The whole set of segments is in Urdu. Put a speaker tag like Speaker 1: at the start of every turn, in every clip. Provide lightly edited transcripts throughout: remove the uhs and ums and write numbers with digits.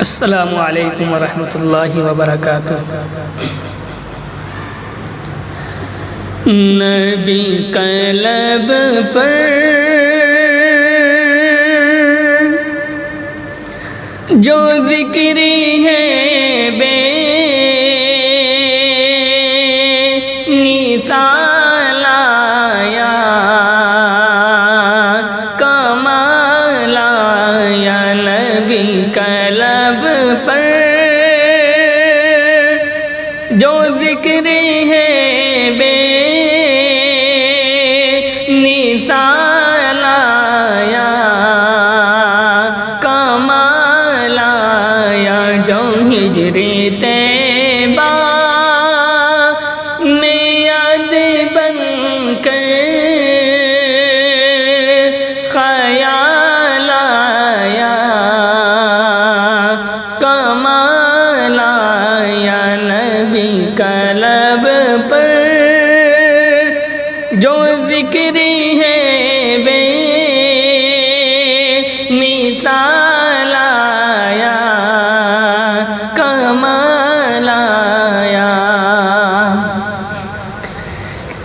Speaker 1: السلام علیکم ورحمۃ اللہ وبرکاتہ۔ نبی قلب پر جو ذکری ہے بے مثال آیا، کمال آیا نبی قلب پر جو ذکری ہے بے مثال آیا، کمال آیا جو ہجری طیبہ میں یاد بن کر خیال آیا، کمال آیا نبی قلب پر جو ذکری ہے بے مثال آیا، کمال آیا۔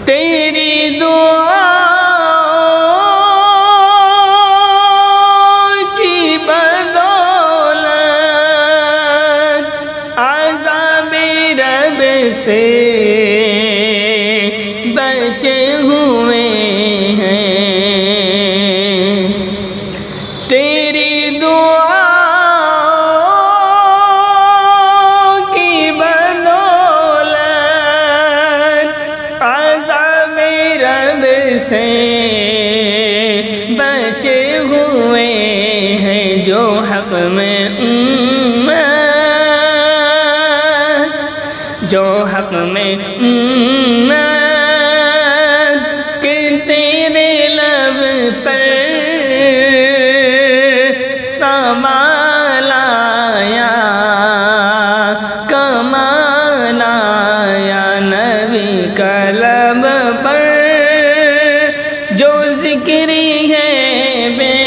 Speaker 1: تیری دعا کی بدولت عذاب رب سے بچے ہوئے ہیں، تیری دعا کی بدولت عذاب رب سے بچے ہوئے ہیں، جو حق میں جو حق میں کہ تیرے لب پر سوال آیا، کمال آیا نبی قلب پر جو ذکری ہے بے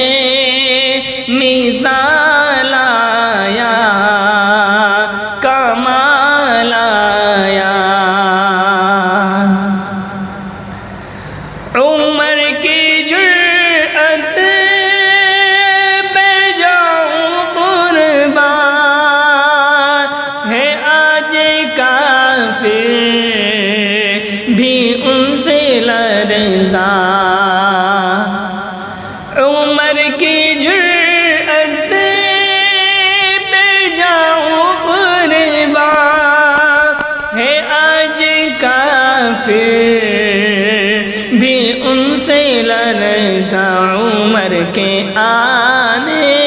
Speaker 1: مثال آیا، کمال آیا۔ عمر کی جرأت پہ جاؤں قربان ہے آج کافر بھی ان سے لرزاں، عمر کی جرأت پہ جاؤں قربان ہے آج کافر بھی ان سے لرزاں، عمر کے آنے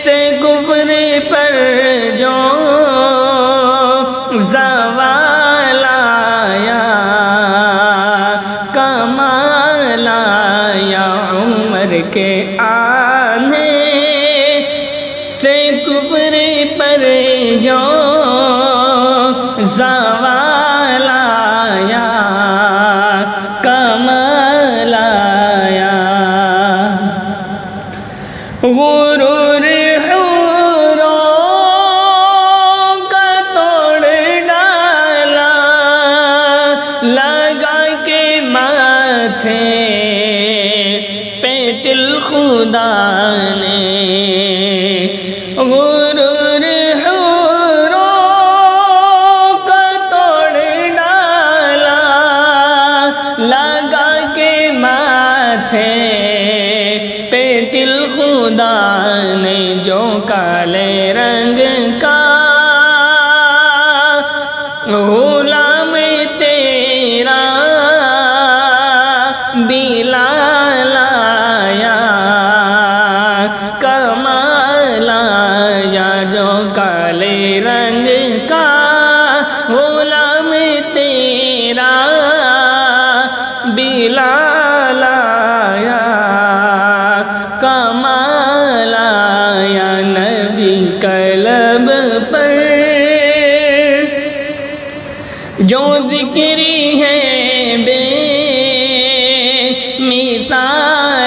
Speaker 1: سے کفر پر جو زوال آیا، کمال آیا عمر کے آنے سے کفر پر جو زوال آیا، کمال آیا۔ غرور حوروں کا توڑ ڈالا، لگا کے ماتھے پہ تل خدا نے، غرور حوروں کا توڑ ڈالا، لگا کے ماتھے پہ تل خدا نے، جو کالے رنگ کا غلام تیرا بلال آیا، کمال آیا جو کالے رنگ کا غلام تیرا بلال آیا، کمال آیا نبی قلب پر جو ذکری ہے بے مثال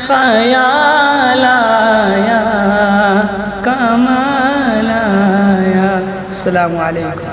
Speaker 1: خیال آیا کمال آیا. السلام علیکم.